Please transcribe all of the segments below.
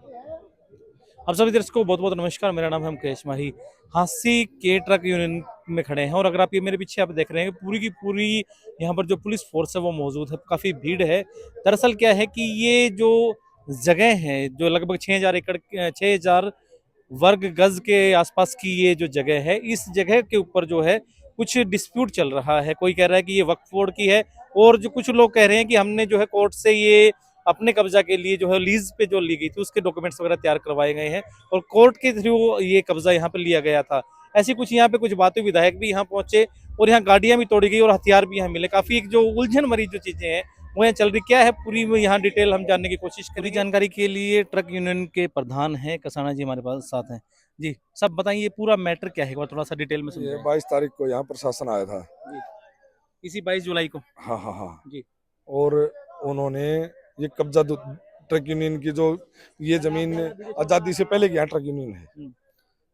आप सभी दर्शकों को बहुत बहुत नमस्कार। मेरा नाम है मुकेश माही। हांसी के ट्रक यूनियन में खड़े हैं और अगर आप ये मेरे पीछे आप देख रहे हैं पूरी की पूरी यहाँ पर जो पुलिस फोर्स है वो मौजूद है, काफ़ी भीड़ है। दरअसल क्या है कि ये जो जगह है जो लगभग 6,000 एकड़ 6,000 वर्ग गज के आसपास की ये जो जगह है, इस जगह के ऊपर जो है कुछ डिस्प्यूट चल रहा है। कोई कह रहा है कि ये वक्फ बोर्ड की है और जो कुछ लोग कह रहे हैं कि हमने जो है कोर्ट से ये अपने कब्जा के लिए जो है लीज पे जो ली गई थी उसके डॉक्यूमेंट्स वगैरह तैयार करवाए गए हैं और कोर्ट के थ्रू ये कब्जा यहाँ पे लिया गया था। ऐसी कुछ यहाँ पे कुछ बातें, विधायक भी यहाँ पहुंचे और यहाँ गाड़ियां भी तोड़ी गई और हथियार भी यहाँ मिले। काफी एक जो उलझन भरी जो चीजें हैं वो यहाँ चल रही, क्या है पूरी में यहाँ डिटेल हम जानने की कोशिश करें। जानकारी के लिए ट्रक यूनियन के प्रधान हैं कसाना जी हमारे पास साथ हैं। जी सब बताइए पूरा मैटर क्या है, एक बार थोड़ा सा डिटेल में ये समझाएं। 22 तारीख को यहाँ प्रशासन आया था। जी इसी 22 जुलाई को। हाँ हाँ हाँ। जी और उन्होंने ये कब्जा ट्रक यूनियन की जो ये जमीन आज़ादी से पहले की यहाँ ट्रक यूनियन है,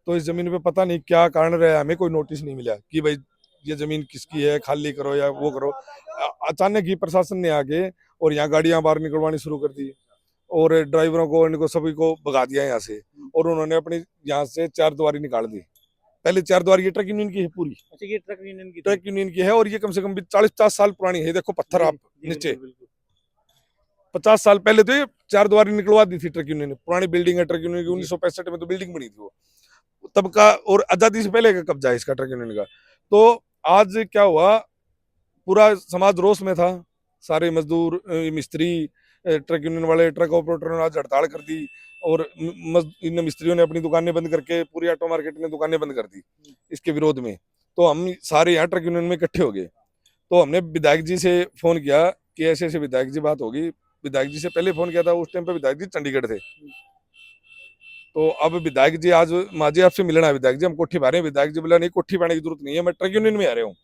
तो इस जमीन पे पता नहीं क्या कारण रहा, हमें कोई नोटिस नहीं मिला कि भाई ये जमीन किसकी है, खाली करो या वो करो। अचानक ही प्रशासन ने आके और यहाँ गाड़ियां बाहर निकलवानी शुरू कर दी और ड्राइवरों को इनको सभी को भगा दिया यहाँ से। और उन्होंने अपनी यहाँ से 4 दुआरी निकाल दी। पहले 4 दुआरी ये ट्रक यूनियन की है पूरी, अच्छा ये ट्रक यूनियन की ट्रक यूनियन की है और ये कम से कम भी 40-50 साल पुरानी है। देखो पत्थर आप नीचे, 50 साल पहले तो ये 4 दुआरी निकलवा दी थी ट्रक यूनियन ने। पुरानी बिल्डिंग है ट्रक यूनियन की, 1965 में तो बिल्डिंग बनी थी वो तब का, और आजादी से पहले का कब्जा है इसका ट्रक यूनियन का। तो आज क्या हुआ, पूरा समाज रोष में था। सारे मजदूर, मिस्त्री, ट्रक यूनियन वाले, ट्रक ऑपरेटर ने आज हड़ताल कर दी और इन मिस्त्रियों ने अपनी दुकानें बंद करके, पूरी ऑटो मार्केट ने दुकानें बंद कर दी इसके विरोध में। तो हम सारे यहाँ ट्रक यूनियन में इकट्ठे हो गए। तो हमने विधायक जी से फोन किया कि ऐसे ऐसे विधायक जी बात होगी। विधायक जी से पहले फोन किया था, उस टाइम पे विधायक जी चंडीगढ़ थे। तो अब विधायक जी आज माजी आपसे मिलना है, विधायक जी हम कोठी भा रहे हैं। विधायक जी बोला नहीं कोठी भाने की जरूरत नहीं है, मैं ट्रक यूनियन में आ रहा हूँ।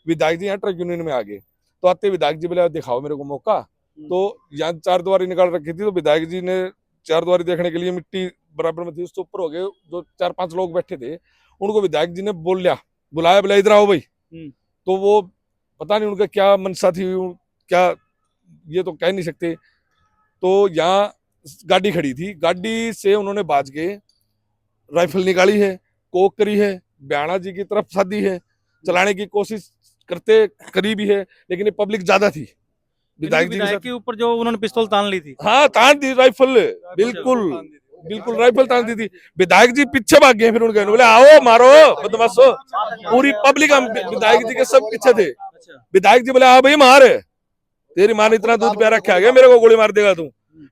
विधायक जी यहाँ ट्रक यूनियन में आ गए। तो आते विधायक जी बोले दिखाओ मेरे को मौका। तो यहाँ 4 दुआरी निकाल रखी थी, तो विधायक जी ने 4 दुआरी देखने के लिए, मिट्टी बराबर में थी उसके ऊपर हो गए, जो 4-5 लोग बैठे थे उनको विधायक जी ने बुलाया, बोला इधर आओ भाई। तो वो पता नहीं उनका क्या मनसा थी, क्या ये तो कह नहीं सकते। तो यहाँ गाड़ी खड़ी थी, गाड़ी से उन्होंने बाज के राइफल निकाली है, कोक करी है, ब्याणा जी की तरफ साधी है, चलाने की कोशिश करते करीब ही है, लेकिन ये पब्लिक ज्यादा थी विधायक जी के विधायक साथ। के ऊपर जो उन्होंने पिस्तौल तान ली थी। हाँ तान दी राइफल, बिल्कुल बिल्कुल राइफल तान दी थी। विधायक जी पीछे भाग गए, फिर उनके बोले आओ मारो बदमाशो। पूरी पब्लिक, हम विधायक जी के सब पीछे थे। विधायक जी बोले हाँ भाई मार, तेरी माँ ने इतना दूध प्यारा रखा गया, मेरे को गोली मार देगा तू।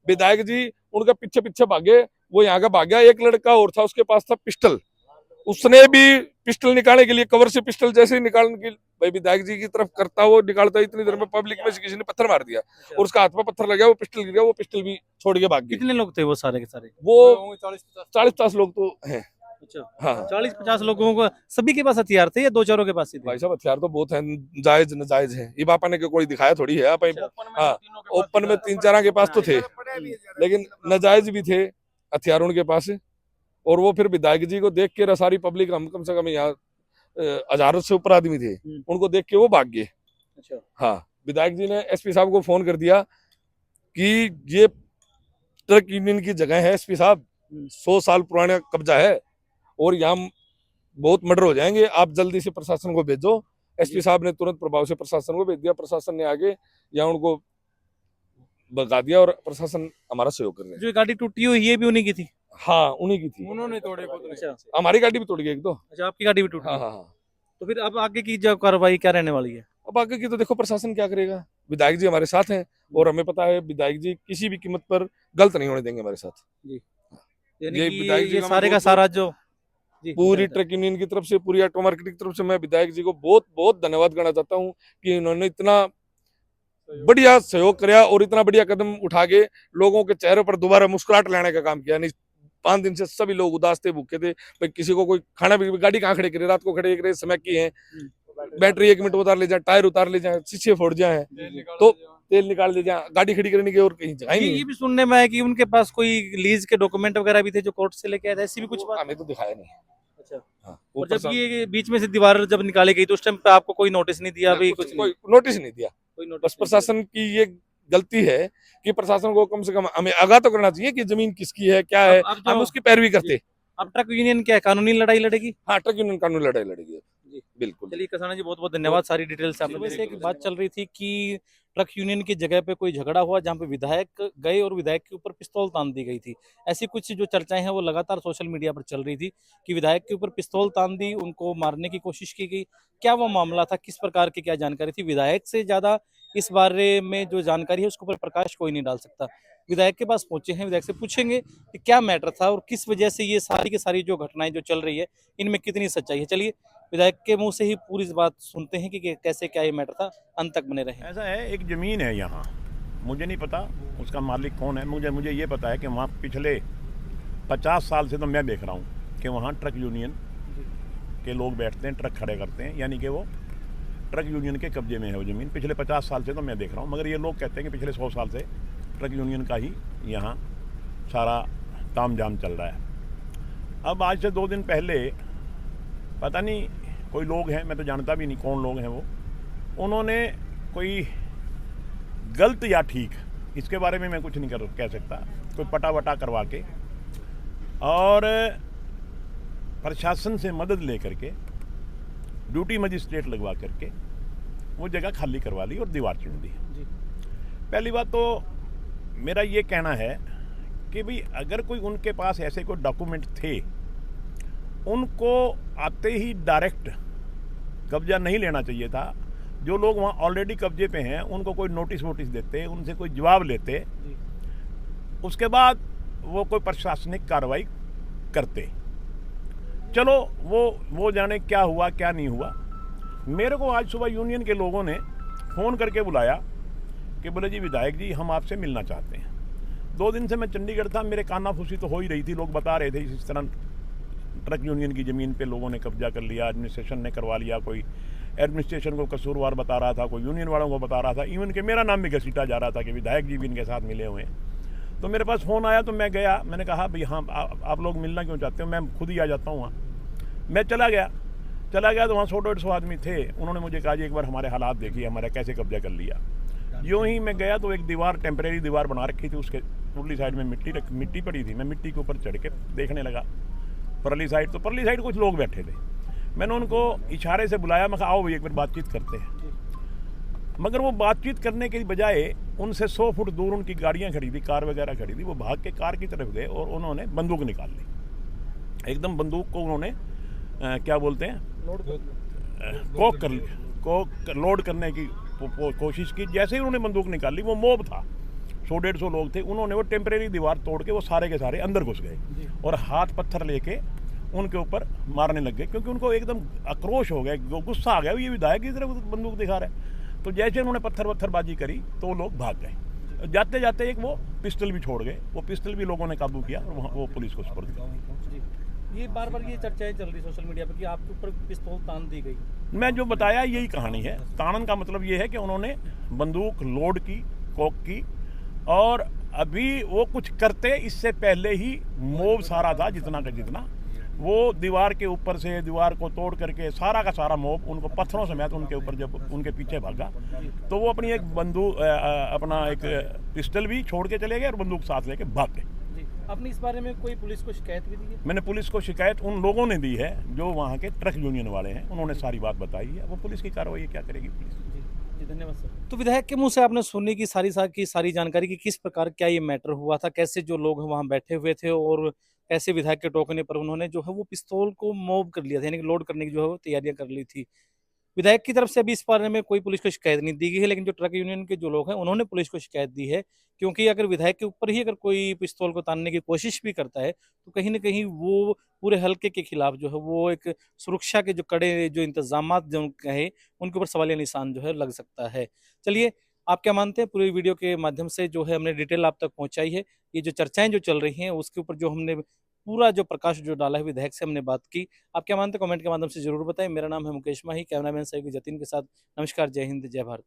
विधायक जी उनका पीछे पीछे भागे, वो यहाँ का भाग गया। एक लड़का और था, उसके पास था पिस्टल, उसने भी पिस्टल निकालने के लिए कवर से पिस्टल जैसे ही निकालने की भाई विधायक जी की तरफ करता, वो निकालता, इतनी देर में पब्लिक में से किसी ने पत्थर मार दिया और उसका हाथ में पत्थर लग गया, वो पिस्टल गिर गया, वो पिस्टल भी छोड़ के भाग गए। कितने लोग थे वो सारे के सारे? वो 40-50 लोग तो हैं। अच्छा हाँ 40-50 लोगों को सभी के पास हथियार थे या दो चारों के पास ही थे? भाई साहब हथियार तो बहुत हैं, जायज नजायज है। ये बापा ने कोई दिखाया थोड़ी है आप। हाँ ओपन में 3-4 के पास तो थे, लेकिन नजायज भी थे हथियार उनके पास। और वो फिर विधायक जी को देख के सारी पब्लिक, हम कम से कम यहाँ हजारों से ऊपर आदमी थे, उनको देख के वो भाग गए। अच्छा हाँ विधायक जी ने एसपी साहब को फोन कर दिया कि ये ट्रक यूनियन की जगह है एसपी साहब, 100 साल पुराना कब्जा है और यहाँ बहुत मर्डर हो जाएंगे, आप जल्दी से प्रशासन को भेजो। एसपी साहब ने तुरंत प्रभाव से प्रशासन को भेज दिया। प्रशासन ने आगे यहाँ उनको भगा दिया और प्रशासन हमारा सहयोग कर रहा है। जो गाड़ी टूटी हुई ये भी उन्हीं की थी? हाँ उन्हीं की थी, उन्होंने तोड़े को। अच्छा हमारी गाड़ी भी तोड़ गई एक तो। अच्छा आपकी गाड़ी भी टूटी? हाँ हाँ हाँ। तो फिर अब आगे की जो कार्रवाई क्या रहने वाली है? अब आगे की तो देखो प्रशासन क्या करेगा। विधायक जी हमारे साथ हैं और हमें पता है विधायक जी किसी भी कीमत पर गलत नहीं होने देंगे हमारे साथ। जी ये विधायक जी ये सारे का सारा जो पूरी ट्रक यूनियन की तरफ से, पूरी ऑटो मार्केट की तरफ से मैं विधायक जी को बहुत बहुत धन्यवाद करना चाहता हूँ कि उन्होंने इतना बढ़िया सहयोग किया और इतना बढ़िया कदम उठा के लोगों के चेहरे पर दोबारा मुस्कुराहट लाने का काम किया। नहीं 5 दिन से सभी लोग उदास थे, भूखे थे भाई, किसी को कोई खाना भी, गाड़ी कहाँ खड़े करे, रात को खड़े करे, समय की है, बैटरी 1 मिनट उतार ले जाए, टायर उतार ले जाए, शीशे फोड़ जाए, तो तेल निकाल ले जाए, गाड़ी खड़ी करने की और कहीं जगह ही नहीं है। ये भी सुनने में आया कि उनके पास कोई लीज के डॉक्यूमेंट वगैरह भी थे जो कोर्ट से लेके आए थे, ऐसी भी कुछ बात? हमें तो दिखाया नहीं। अच्छा हाँ, और जब ये बीच में से दीवार जब निकाली गई तो उस टाइम पे आपको कोई नोटिस नहीं दिया? भी कुछ कोई नोटिस नहीं दिया, कोई बस नोटिस प्रशासन की ये गलती है कि प्रशासन को कम से कम हमें आगाह तो करना चाहिए कि जमीन किसकी है, क्या है, अब हम उसकी पैरवी करते। अब ट्रक यूनियन क्या है, कानूनी लड़ाई लड़ेगी? हाँ, ट्रक यूनियन कानूनी लड़ाई लड़ेगी। जी। बिल्कुल। चलिए कसाना जी, बहुत बहुत धन्यवाद सारी डिटेल्स आपने। वैसे एक बात चल रही थी कि ट्रक यूनियन की जगह पे कोई झगड़ा हुआ जहाँ पे विधायक गए और विधायक के ऊपर पिस्तौल तान दी गई थी। ऐसी कुछ जो चर्चाएं हैं वो लगातार सोशल मीडिया पर चल रही थी कि विधायक के ऊपर पिस्तौल तान दी, उनको मारने की कोशिश की गई। क्या वो मामला था, किस प्रकार की क्या जानकारी थी? विधायक से ज्यादा इस बारे में जो जानकारी है उसके ऊपर प्रकाश कोई नहीं डाल सकता। विधायक के पास पहुंचे हैं, विधायक से पूछेंगे कि क्या मैटर था और किस वजह से ये सारी की सारी जो घटनाएं जो चल रही है इनमें कितनी सच्चाई है। चलिए विधायक के मुंह से ही पूरी बात सुनते हैं कि कैसे क्या ये मैटर था। अंत तक बने रहें। ऐसा है, एक ज़मीन है यहाँ, मुझे नहीं पता उसका मालिक कौन है। मुझे ये पता है कि वहाँ पिछले 50 साल से तो मैं देख रहा हूँ कि वहाँ ट्रक यूनियन के लोग बैठते हैं, ट्रक खड़े करते हैं, यानी कि वो ट्रक यूनियन के कब्जे में है वो ज़मीन। पिछले 50 साल से तो मैं देख रहा हूँ, मगर ये लोग कहते हैं कि पिछले 100 साल से ट्रक यूनियन का ही यहाँ सारा तामझाम चल रहा है। अब आज से 2 दिन पहले पता नहीं कोई लोग हैं, मैं तो जानता भी नहीं कौन लोग हैं वो, उन्होंने कोई गलत या ठीक, इसके बारे में मैं कुछ नहीं कह सकता, कोई पटा वटा करवा के और प्रशासन से मदद लेकर के ड्यूटी मजिस्ट्रेट लगवा करके वो जगह खाली करवा ली और दीवार चुन दी। पहली बात तो मेरा ये कहना है कि भाई अगर कोई उनके पास ऐसे कोई डॉक्यूमेंट थे, उनको आते ही डायरेक्ट कब्जा नहीं लेना चाहिए था। जो लोग वहाँ ऑलरेडी कब्जे पे हैं उनको कोई नोटिस वोटिस देते, उनसे कोई जवाब लेते, उसके बाद वो कोई प्रशासनिक कार्रवाई करते। चलो वो जाने क्या हुआ क्या नहीं हुआ। मेरे को आज सुबह यूनियन के लोगों ने फ़ोन करके बुलाया कि बोले जी विधायक जी हम आपसे मिलना चाहते हैं। 2 दिन से मैं चंडीगढ़ था, मेरे कानाफूसी तो हो ही रही थी, लोग बता रहे थे इस तरह ट्रक यूनियन की ज़मीन पे लोगों ने कब्जा कर लिया, एडमिनिस्ट्रेशन ने करवा लिया, कोई एडमिनिस्ट्रेशन को कसूरवार बता रहा था, कोई यूनियन वालों को बता रहा था, इवन कि मेरा नाम भी घसीटा जा रहा था कि विधायक जी भी इनके साथ मिले हुए हैं। तो मेरे पास फ़ोन आया तो मैं गया, मैंने कहा भाई हाँ आप लोग मिलना क्यों चाहते हो, मैं खुद ही आ जाता हूँ वहाँ। मैं चला गया तो वहाँ 100-150 आदमी थे। उन्होंने मुझे कहा जी एक बार हमारे हालात देखिए, हमारा कैसे कब्जा कर लिया। यूँ ही मैं गया तो एक दीवार, टेम्परेरी दीवार बना रखी थी, उसके उरली साइड में मिट्टी पड़ी थी। मैं मिट्टी के ऊपर चढ़ के देखने लगा परली साइड, तो परली साइड कुछ लोग बैठे थे। मैंने उनको इशारे से बुलाया, मैं कहा आओ भाई एक बार बातचीत करते हैं। मगर वो बातचीत करने के बजाय उनसे 100 फुट दूर उनकी गाड़ियाँ खड़ी थी, कार वगैरह खड़ी थी, वो भाग के कार की तरफ गए और उन्होंने बंदूक निकाल ली। एकदम बंदूक को उन्होंने क्या बोलते हैं, लोड करने की कोशिश की। जैसे ही उन्होंने बंदूक निकाली, वो मोब था, 100-150 लोग थे, उन्होंने वो टेम्परेरी दीवार तोड़ के वो सारे के सारे अंदर घुस गए और हाथ पत्थर लेके उनके ऊपर मारने लग गए, क्योंकि उनको एकदम आक्रोश हो गया, गुस्सा आ गया, ये विधायक की तरफ बंदूक दिखा रहा है। तो जैसे उन्होंने पत्थरबाजी करी तो वो लोग भाग गए। जाते जाते एक वो पिस्टल भी छोड़ गए, वो पिस्टल भी लोगों ने काबू किया और वहाँ वो पुलिस को सुपुर्द किया। ये बार बार ये चर्चाएं चल रही सोशल मीडिया पर कि आपके ऊपर पिस्तौल तान दी गई। मैं जो बताया यही कहानी है। ताड़न का मतलब ये है कि उन्होंने बंदूक लोड की, कॉक की, और अभी वो कुछ करते इससे पहले ही मोब सारा था जितना का जितना, वो दीवार के ऊपर से दीवार को तोड़ करके सारा का सारा मोब उनको पत्थरों समेत उनके ऊपर जब उनके पीछे भागा तो वो अपनी एक बंदूक अपना एक पिस्टल भी छोड़ के चले गए और बंदूक साथ लेके भाग गए। आपने इस बारे में कोई पुलिस को शिकायत भी दी है? मैंने पुलिस को शिकायत उन लोगों ने दी है जो वहाँ के ट्रक यूनियन वाले हैं, उन्होंने सारी बात बताई है। वो पुलिस की कार्रवाई क्या करेगी पुलिस। जी धन्यवाद सर। तो विधायक के मुंह से आपने सुनने की सारी जानकारी की किस प्रकार क्या ये मैटर हुआ था, कैसे जो लोग वहाँ बैठे हुए थे और कैसे विधायक के टोकने पर उन्होंने जो है वो पिस्तौल को मूव कर लिया था, यानी कि लोड करने की जो है वो तैयारियां कर ली थी। विधायक की तरफ से अभी इस बारे में कोई पुलिस को शिकायत नहीं दी गई है, लेकिन जो ट्रक यूनियन के जो लोग हैं उन्होंने पुलिस को शिकायत दी है, क्योंकि अगर विधायक के ऊपर ही अगर कोई पिस्तौल को तानने की कोशिश भी करता है तो कहीं ना कहीं वो पूरे हल्के के खिलाफ जो है वो एक सुरक्षा के जो कड़े जो इंतजाम जो है उनके ऊपर सवालिया निशान जो है लग सकता है। चलिए आप क्या मानते हैं? पूरी वीडियो के माध्यम से जो है हमने डिटेल आप तक पहुंचाई है। ये जो चर्चाएं जो चल रही हैं उसके ऊपर जो हमने पूरा जो प्रकाश जो डाला है, विधायक से हमने बात की। आप क्या मानते हैं कमेंट के माध्यम से जरूर बताएं। मेरा नाम है मुकेश माही, कैमरामैन सही जतिन के साथ। नमस्कार, जय हिंद, जय भारत।